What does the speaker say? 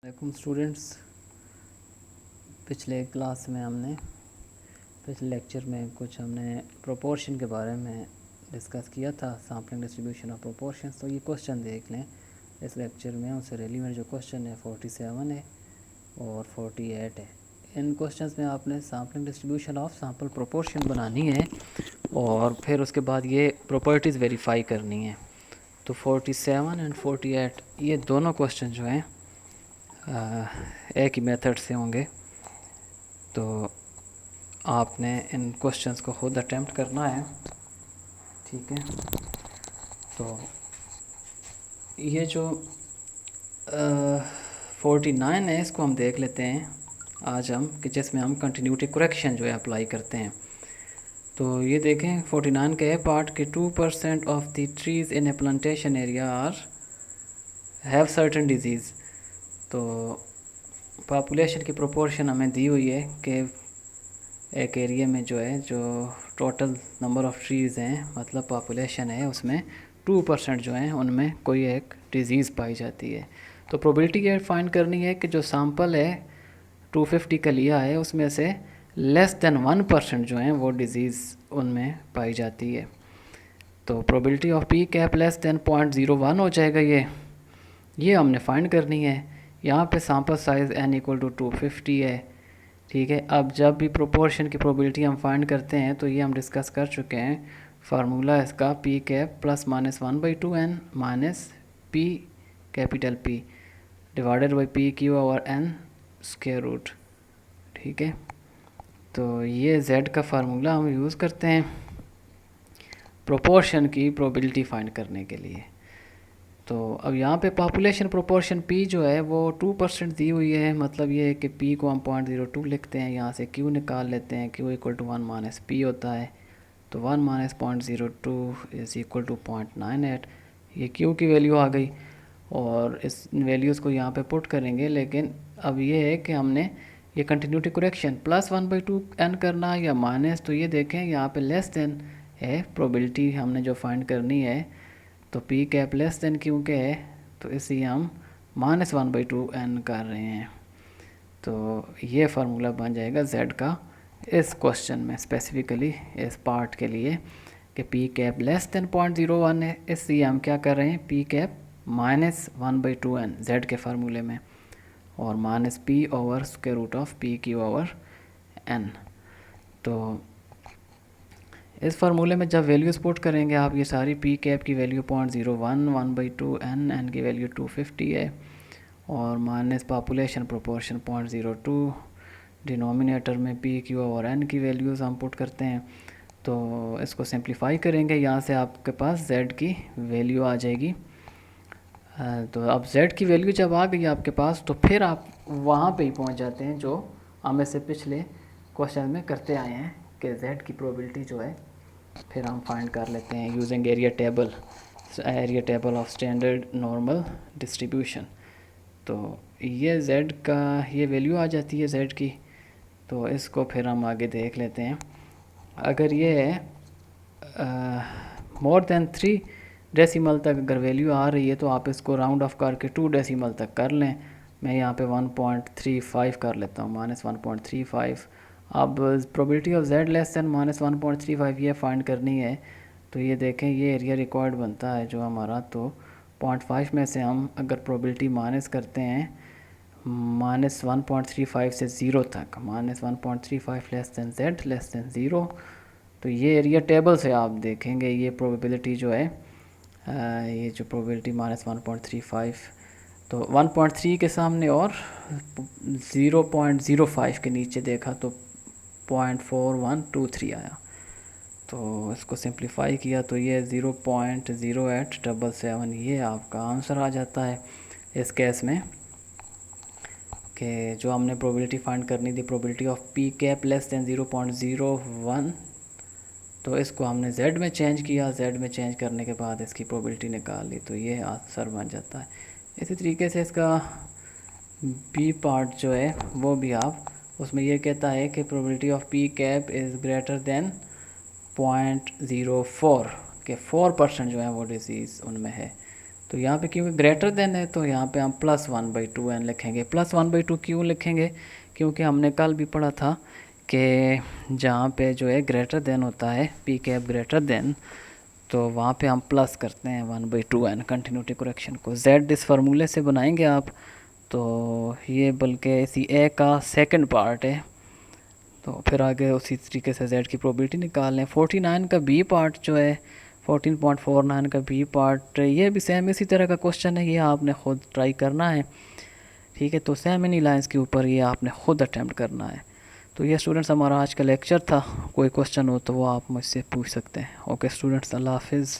वालेकुम स्टूडेंट्स। पिछले क्लास में पिछले लेक्चर में हमने प्रोपोर्शन के बारे में डिस्कस किया था, सैम्पलिंग डिस्ट्रीब्यूशन ऑफ प्रोपोर्शंस। तो ये क्वेश्चन देख लें इस लेक्चर में। उससे रेलिवेंट जो क्वेश्चन है 47 है और 48 है। इन क्वेश्चंस में आपने sampling distribution of sample proportion बनानी है और फिर उसके बाद ये प्रॉपर्टीज़ वेरीफाई करनी है। तो 47 एंड 48 ये दोनों क्वेश्चन जो हैं एक ही मेथड से होंगे। तो आपने इन क्वेश्चंस को खुद अटेम्प्ट करना है, ठीक है। तो ये जो 49 है इसको हम देख लेते हैं आज हम, कि जिसमें हम कंटिन्यूटी करेक्शन जो है अप्लाई करते हैं। तो ये देखें 49 के पार्ट के 2% of the trees in a plantation area are have certain disease. तो पॉपुलेशन की प्रोपोर्शन हमें दी हुई है कि एक एरिया में जो टोटल नंबर ऑफ़ ट्रीज़ हैं, मतलब पॉपुलेशन है, उसमें 2% जो हैं उनमें कोई एक डिज़ीज़ पाई जाती है। तो प्रोबेबिलिटी ये फाइंड करनी है कि जो सैम्पल है 250 का लिया है उसमें से लेस देन 1% जो हैं वो डिज़ीज़ उनमें पाई जाती है। तो probability of P cap less than 0.01 हो जाएगा। ये हमने फाइंड करनी है। यहाँ पे सैम्पल साइज़ n = 250 है, ठीक है। अब जब भी प्रोपोर्शन की प्रोबेबिलिटी हम फाइंड करते हैं तो ये हम डिस्कस कर चुके हैं। फार्मूला इसका p cap plus minus 1/2n minus p capital P divided by p q over n square root, ठीक है। तो ये z का फार्मूला हम यूज़ करते हैं प्रोपोर्शन की प्रोबेबिलिटी फाइंड करने के लिए। तो अब यहाँ पे पॉपुलेशन प्रोपोर्शन p जो है वो 2% दी हुई है। मतलब ये है कि p को हम 0.02 लिखते हैं, यहाँ से q निकाल लेते हैं, q = 1 माइनस p होता है। तो 1 माइनस 0.02 = 0.98। ये q की वैल्यू आ गई और इस वैल्यूज़ को यहाँ पे पुट करेंगे। लेकिन अब ये है कि हमने ये कंटिन्यूटी करेक्शन प्लस 1/2n करना या माइनस। तो ये देखें यहाँ पे लेस देन है प्रोबेबिलिटी हमने जो फाइंड करनी है। तो पी कैप लेस देन क्योंकि है तो इसलिए हम -1/2n कर रहे हैं। तो ये फार्मूला बन जाएगा z का इस क्वेश्चन में, स्पेसिफिकली इस पार्ट के लिए, कि पी कैप लेस देन 0.01 है। इसलिए हम क्या कर रहे हैं, पी कैप -1/2n z के फार्मूले में और minus p over square root of p q over n। तो इस फार्मूले में जब वैल्यूज़ पुट करेंगे आप, ये सारी पी कैप की वैल्यू 0.01, 1/2n, n की वैल्यू 250 है और माइनस पॉपुलेशन प्रोपोर्शन 0.02, डिनोमिनेटर में पी क्यू और n की वैल्यूज़ हम पुट करते हैं। तो इसको सिंप्लीफाई करेंगे, यहाँ से आपके पास z की वैल्यू आ जाएगी। तो अब z की वैल्यू जब आ गई आपके पास तो फिर आप वहाँ पे ही पहुँच जाते हैं जो हम इससे पिछले क्वेश्चन में करते आए हैं कि z की प्रोबेबिलिटी जो है फिर हम फाइंड कर लेते हैं using area table of standard normal distribution. तो ये z का ये वैल्यू आ जाती है z की। तो इसको फिर हम आगे देख लेते हैं। अगर ये मोर देन 3 डेसिमल तक अगर वैल्यू आ रही है तो आप इसको राउंड ऑफ करके 2 डेसिमल तक कर लें। मैं यहाँ पे 1.35 कर लेता हूँ, -1.35। अब probability of z less than -1.35 ये फाइंड करनी है। तो ये देखें ये एरिया रिक्वायर्ड बनता है जो हमारा। तो 0.5 में से हम अगर प्रोबेबिलिटी माइनस करते हैं -1.35 से 0 तक, -1.35 less than z less than 0। तो ये एरिया टेबल से आप देखेंगे ये प्रोबेबिलिटी जो है, ये जो प्रोबेबिलिटी -1.35, तो 1.3 के सामने और 0.05 के नीचे देखा तो 0.4123 आया। तो इसको सिंप्लीफाई किया तो ये 0.0877 ये आपका आंसर आ जाता है इस केस में, कि जो हमने प्रोबेबिलिटी फाइंड करनी थी, probability of P cap less than 0.01। तो इसको हमने z में चेंज किया, z में चेंज करने के बाद इसकी प्रोबेबिलिटी निकाल ली, तो ये आंसर बन जाता है। इसी तरीके से इसका बी पार्ट जो है वो भी आप, उसमें ये कहता है कि probability of P cap is greater than 0.04, के 4% जो है वो डिजीज़ उनमें है। तो तो यहाँ पे क्योंकि ग्रेटर देन है तो यहाँ पे हम +1/2n लिखेंगे। +1/2 क्यों लिखेंगे? क्योंकि हमने कल भी पढ़ा था कि जहाँ पे जो है ग्रेटर देन होता है, पी कैप ग्रेटर देन, तो वहाँ पे हम प्लस करते हैं 1/2n कंटिन्यूटी करेक्शन को। z इस फार्मूले से बनाएंगे आप, तो ये बल्कि इसी ए का सेकंड पार्ट है। तो फिर आगे उसी तरीके से z की प्रोबेबिलिटी निकाल लें। 49 का बी पार्ट जो है, 14.49 का बी पार्ट, ये भी सेम इसी तरह का क्वेश्चन है, ये आपने ख़ुद ट्राई करना है, ठीक है। तो सेम इन्हीं लाइंस के ऊपर ये आपने ख़ुद अटैम्प्ट करना है। तो ये स्टूडेंट्स हमारा आज का लेक्चर था। कोई क्वेश्चन हो तो वो आप मुझसे पूछ सकते हैं। ओके स्टूडेंट्स, अल्लाह हाफिज़।